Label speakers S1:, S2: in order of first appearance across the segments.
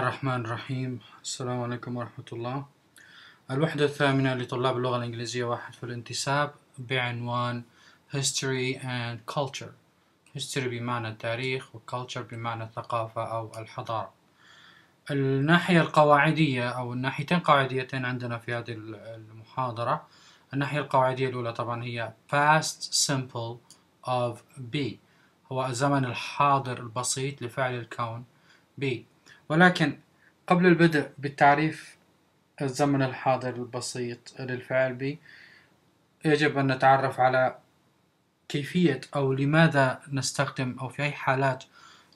S1: الرحمن الرحيم. السلام عليكم ورحمة الله. الوحدة الثامنة لطلاب اللغة الإنجليزية 1 في الانتساب بعنوان History and Culture. History بمعنى التاريخ و Culture بمعنى الثقافة أو الحضارة. الناحية القواعدية أو الناحيتين قواعديتين عندنا في هذه المحاضرة. الناحية القواعدية الأولى طبعا هي Past Simple of be، هو الزمن الحاضر البسيط لفعل الكون be. ولكن قبل البدء بالتعريف الزمن الحاضر البسيط للفعل be، يجب أن نتعرف على كيفية أو لماذا نستخدم أو في أي حالات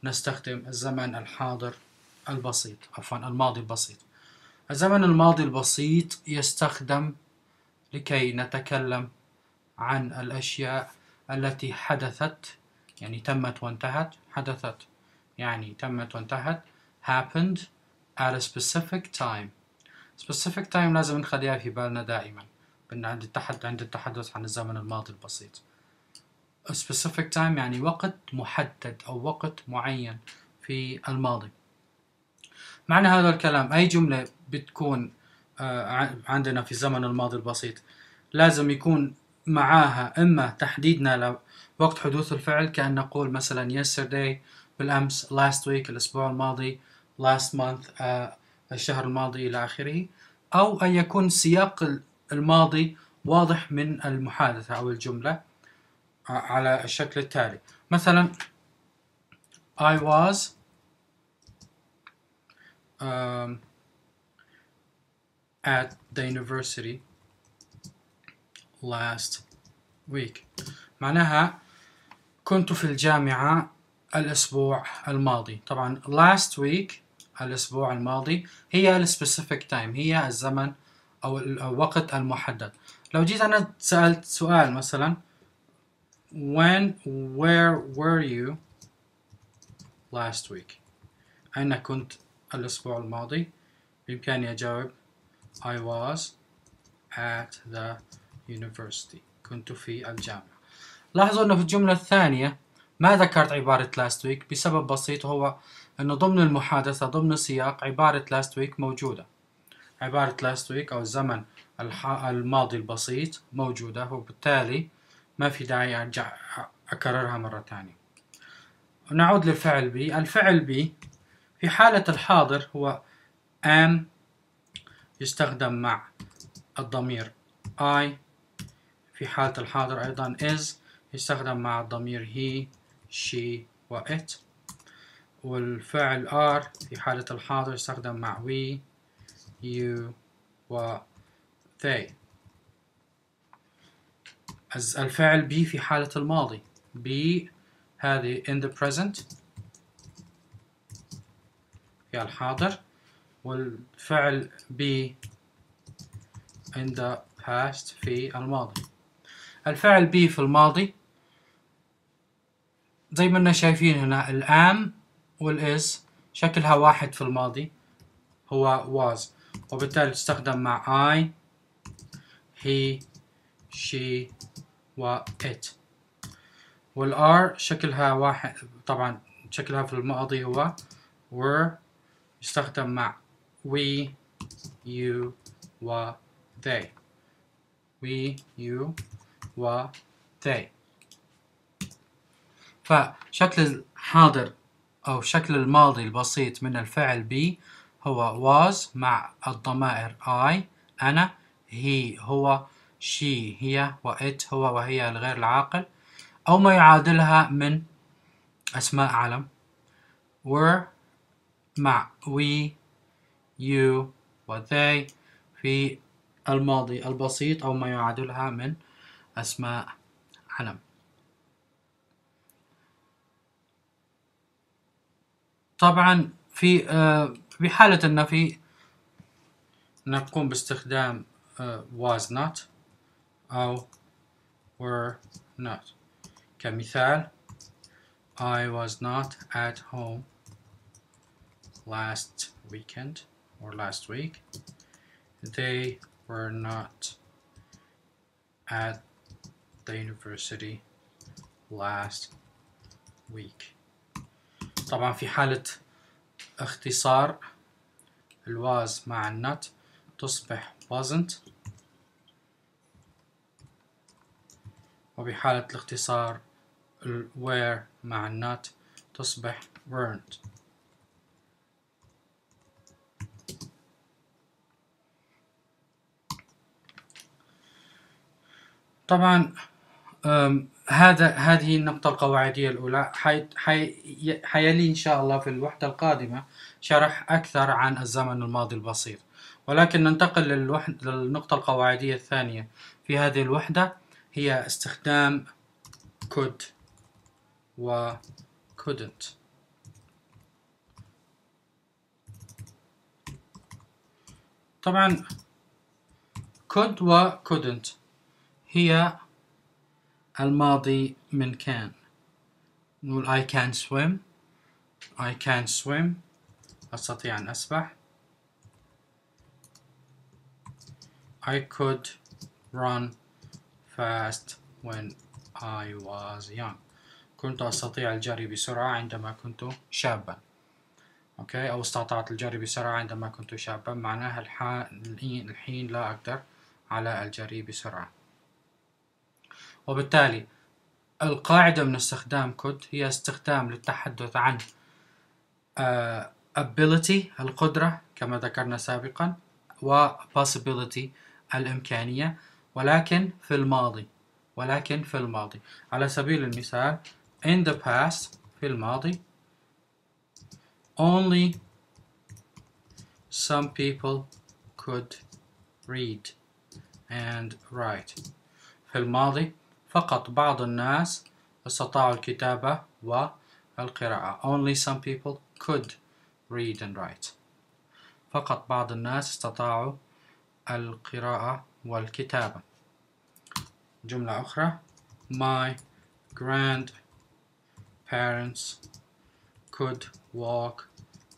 S1: نستخدم الزمن الحاضر البسيط، عفوا الماضي البسيط. الزمن الماضي البسيط يستخدم لكي نتكلم عن الأشياء التي حدثت، يعني تمت وانتهت. حدثت يعني تمت وانتهت. happened at a specific time. specific time لازم نخليها في بالنا دائما عند التحدث عن الزمن الماضي البسيط. a specific time يعني وقت محدد أو وقت معين في الماضي. معنى هذا الكلام أي جملة بتكون عندنا في الزمن الماضي البسيط لازم يكون معاها إما تحديدنا لوقت حدوث الفعل، كأن نقول مثلا yesterday بالأمس، last week الأسبوع الماضي، last month الشهر الماضي إلى آخره، أو أن يكون سياق الماضي واضح من المحادثة أو الجملة على الشكل التالي. مثلا I was at the university last week. معناها كنت في الجامعة الأسبوع الماضي. طبعا last week الأسبوع الماضي هي السبيسيفيك تايم، هي الزمن أو الوقت المحدد. لو جيت أنا سألت سؤال مثلا where were you last week، أين كنت الأسبوع الماضي؟ بإمكاني أجاوب I was at the university، كنت في الجامعة. لاحظوا أنه في الجملة الثانية ما ذكرت عبارة last week بسبب بسيط، وهو أنه ضمن المحادثة ضمن السياق عبارة last week موجودة. عبارة last week أو الزمن الماضي البسيط موجودة، وبالتالي ما في داعي أرجع أكررها مرة ثانية. نعود للفعل be. الفعل be في حالة الحاضر هو am، يستخدم مع الضمير I. في حالة الحاضر أيضا is يستخدم مع الضمير he she و it. والفعل are في حالة الحاضر يستخدم مع we you و they. الفعل be في حالة الماضي be هذه in the present في الحاضر، والفعل be in the past في الماضي. الفعل be في الماضي زي ما شايفين هنا الام والis شكلها واحد في الماضي هو was، وبالتالي تستخدم مع I he she و it. والr شكلها واحد، طبعا شكلها في الماضي هو were، يستخدم مع we you و they. we you و they. فشكل الحاضر أو شكل الماضي البسيط من الفعل be هو was مع الضمائر I أنا، he هو، she هي، و it هو وهي الغير العاقل، أو ما يعادلها من أسماء علم. were مع we you و they في الماضي البسيط أو ما يعادلها من أسماء علم. طبعا في حالة النفي نقوم باستخدام was not أو were not. كمثال I was not at home last weekend or last week. They were not at the university last week. طبعا في حالة اختصار was مع not تصبح wasn't، وبحالة الاختصار were مع not تصبح weren't. طبعا هذه النقطة القواعدية الأولى. حيلي إن شاء الله في الوحدة القادمة شرح أكثر عن الزمن الماضي البسيط، ولكن ننتقل للنقطة القواعدية الثانية في هذه الوحدة، هي استخدام could و couldn't. طبعا could و couldn't هي الماضي من كان. نقول I can swim أستطيع أن أسبح. I could run fast when I was young. كنت أستطيع الجري بسرعة عندما كنت شابا. أوكي، أو استطعت الجري بسرعة عندما كنت شابا، معناها الحين لا أقدر على الجري بسرعة. وبالتالي القاعدة من استخدام could هي استخدام للتحدث عن ability القدرة كما ذكرنا سابقا، و possibility الإمكانية، ولكن في الماضي. على سبيل المثال in the past في الماضي only some people could read and write. في الماضي فقط بعض الناس استطاعوا الكتابة والقراءة. Only some people could read and write. فقط بعض الناس استطاعوا القراءة والكتابة. جملة أخرى My grandparents could walk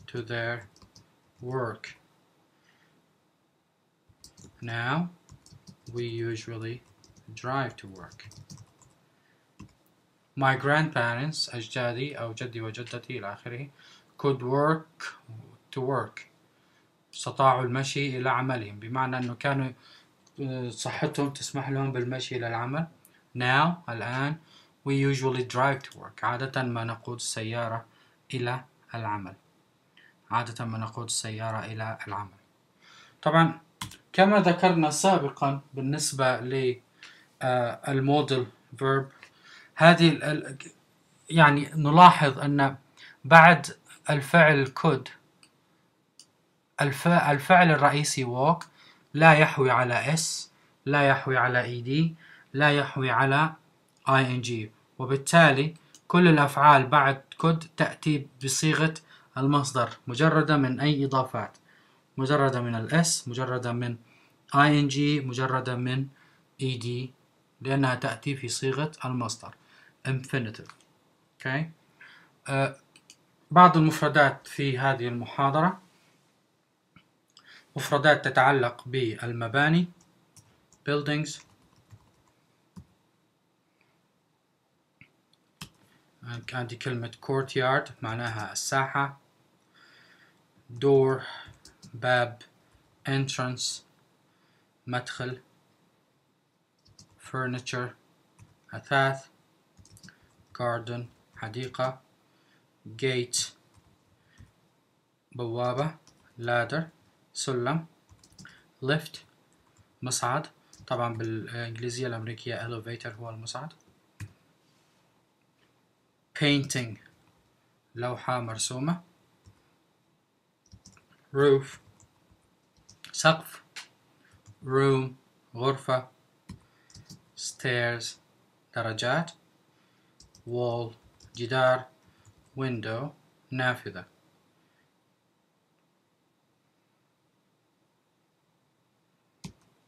S1: to their work. Now we usually drive to work. My grandparents أجدادي أو جدي وجدتي إلى آخره could work to work استطاعوا المشي إلى عملهم، بمعنى أنه كانوا صحتهم تسمح لهم بالمشي إلى العمل. Now الآن we usually drive to work عادة ما نقود السيارة إلى العمل. طبعا كما ذكرنا سابقا بالنسبة للمودل verb، هذه يعني نلاحظ أن بعد الفعل could الفعل الرئيسي walk لا يحوي على s، لا يحوي على ed، لا يحوي على ing، وبالتالي كل الأفعال بعد could تأتي بصيغة المصدر مجردة من أي إضافات، مجردة من الاس، مجردة من ing، مجردة من ed، لأنها تأتي في صيغة المصدر infinitive. okay. بعض المفردات في هذه المحاضرة، مفردات تتعلق بالمباني buildings، عندي كلمة courtyard معناها الساحة، door باب، entrance مدخل، furniture أثاث، garden حديقة، gate بوابة، ladder سلم، lift مصعد، طبعا بالإنجليزية الأمريكية elevator هو المصعد، painting لوحة مرسومة، roof سقف، room غرفة، stairs درجات، wall جدار، window نافذة.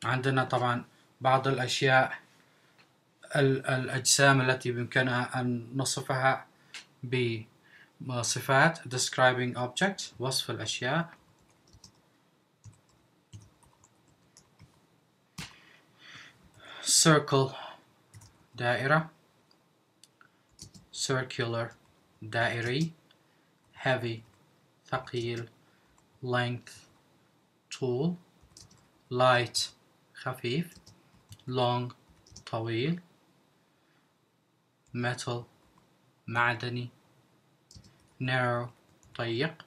S1: عندنا طبعا بعض الأشياء الأجسام التي بإمكانها أن نصفها بصفات describing objects وصف الأشياء، circle دائرة، circular دائري، heavy ثقيل، length طول، light خفيف، long طويل، metal معدني، narrow ضيق،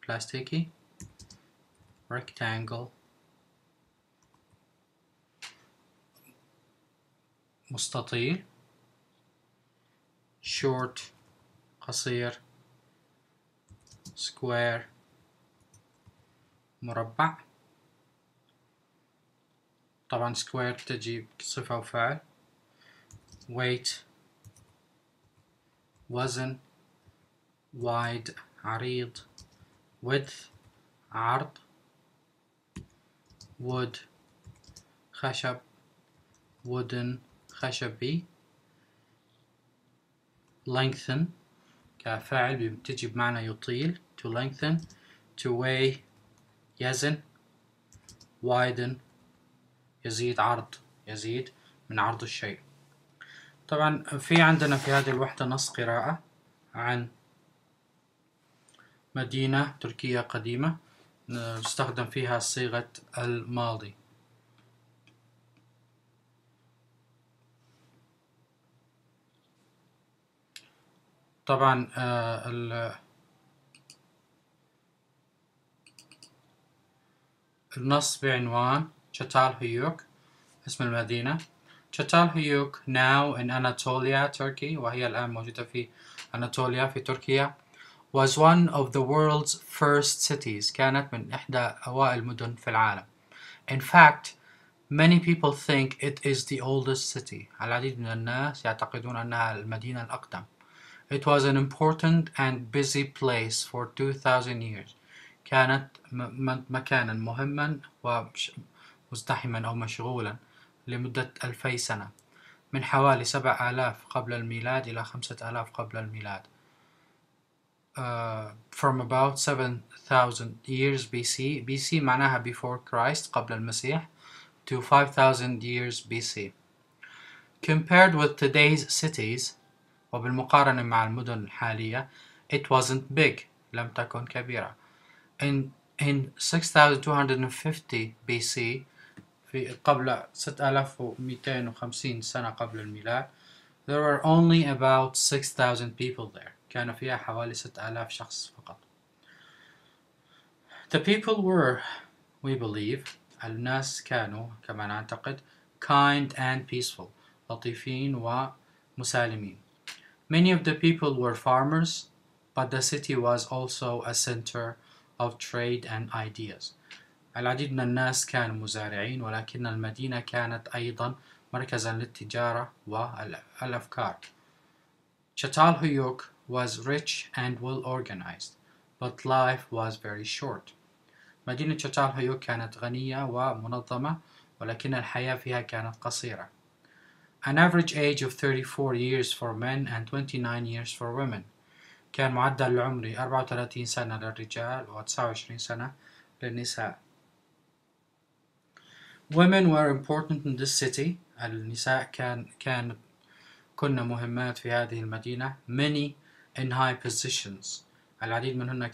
S1: بلاستيكي، rectangle مستطيل، short قصير، square مربع. طبعا square تجي صفة وفعل. weight وزن، wide عريض، width عرض، wood خشب، wooden خشبي، lengthen كفعل بتجي بمعنى يطيل to lengthen، to weigh يزن، widen يزيد عرض، يزيد من عرض الشيء. طبعا في عندنا في هذه الوحدة نص قراءة عن مدينة تركية قديمة نستخدم فيها صيغة الماضي. طبعا النص بعنوان Çatalhöyük اسم المدينة. Çatalhöyük now in Anatolia Turkey، وهي الآن موجودة في أناطوليا في تركيا. was one of the world's first cities، كانت من إحدى أوائل المدن في العالم. In fact many people think it is the oldest city، العديد من الناس يعتقدون أنها المدينة الأقدم. It was an important and busy place for 2000 years، كانت مكانا مهما ومزدحما أو مشغولا لمدة 2000 سنة، من حوالي 7000 قبل الميلاد إلى 5000 قبل الميلاد. From about 7000 years BC، BC معناها before Christ قبل المسيح، to 5000 years BC. Compared with today's cities، وبالمقارنة مع المدن الحالية، it wasn't big، لم تكن كبيرة. In 6250 BC، في قبل 6250 سنة قبل الميلاد، there were only about 6000 people there، كان فيها حوالي 6000 شخص فقط. The people were، we believe، الناس كانوا كما نعتقد kind and peaceful، لطيفين ومسالمين. Many of the people were farmers، but the city was also a center of trade and ideas. العديد من الناس كانوا مزارعين، ولكن المدينة كانت أيضا مركزا للتجارة والأفكار. Çatalhöyük was rich and well organized، but life was very short. مدينة çatalhöyük كانت غنية ومنظمة، ولكن الحياة فيها كانت قصيرة. An average age of 34 years for men and 29 years for women، كان معدل العمر 34 سنة للرجال و 29 سنة للنساء. Women were important in this city، النساء كن مهمات في هذه المدينة. Many in high positions، العديد منهن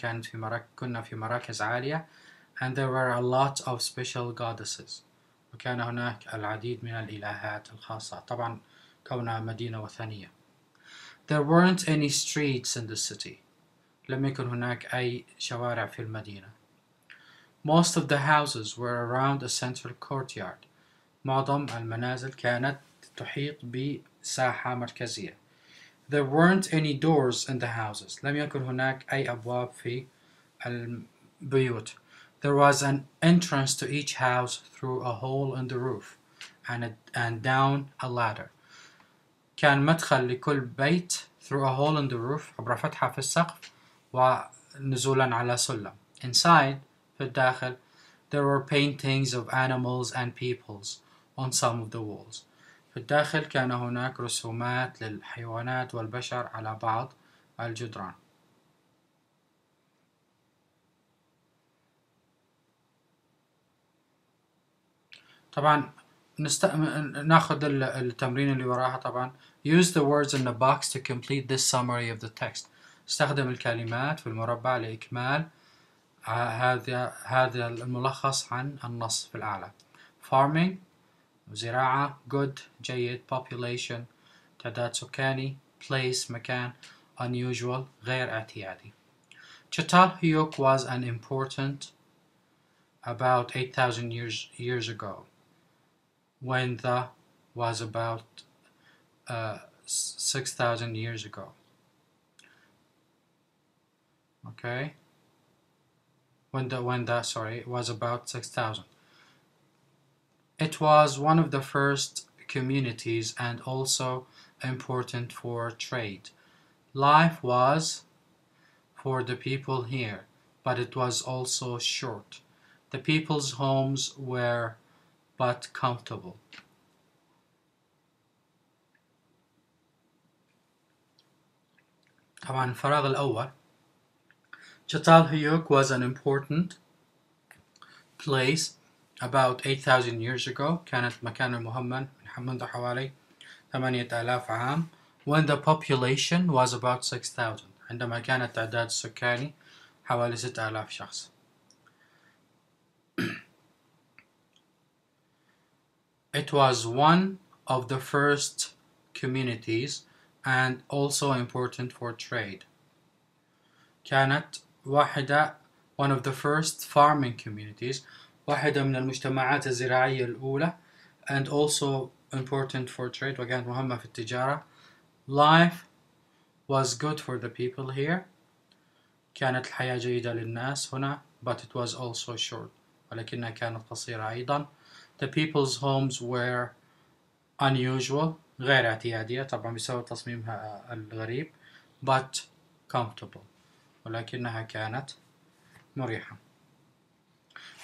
S1: كنا في مراكز عالية. And there were a lot of special goddesses، وكان هناك العديد من الإلهات الخاصة، طبعا كونها مدينة وثنية. There weren't any streets in the city، لم يكن هناك أي شوارع في المدينة. Most of the houses were around a central courtyard، معظم المنازل كانت تحيط بساحة مركزية. There weren't any doors in the houses، لم يكن هناك أي أبواب في البيوت. There was an entrance to each house through a hole in the roof and down a ladder، كان مدخل لكل بيت through a hole in the roof، عبر فتحة في السقف ونزولا على سلم. Inside، في الداخل، there were paintings of animals and peoples on some of the walls، في الداخل كان هناك رسومات للحيوانات والبشر على بعض الجدران. طبعا ناخذ التمرين اللي وراها. طبعا use the words in the box to complete this summary of the text، استخدم الكلمات في المربع لإكمال هذا الملخص عن النص في الأعلى. farming زراعة. good جيد. population تعداد سكاني. place مكان. unusual غير اعتيادي. Çatalhöyük was an important about 8,000 years ago, when the was about 6,000 years ago. Okay, when the was about 6,000. It was one of the first communities and also important for trade. Life was for the people here, but it was also short. The people's homes were but comfortable. طبعا الفراغ الأول. Çatalhöyük was an important place about 8,000 years ago. كانت مكان مهمًا منذ حوالي 8,000 عام. When the population was about 6,000. عندما كان التعداد السكاني حوالي 6,000 شخص. It was one of the first communities and also important for trade. كانت one of the first farming communities, واحدة من المجتمعات الزراعية الأولى, and also important for trade, وكانت مهمة في التجارة. Life was good for the people here. كانت الحياة جيدة للناس هنا, but it was also short. ولكنها كانت قصيرة أيضا. The people's homes were unusual غير اعتيادية, طبعا بسبب تصميمها الغريب, but comfortable. ولكنها كانت مريحة.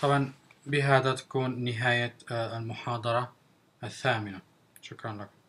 S1: طبعا بهذا تكون نهاية المحاضرة الثامنة. شكرا لكم.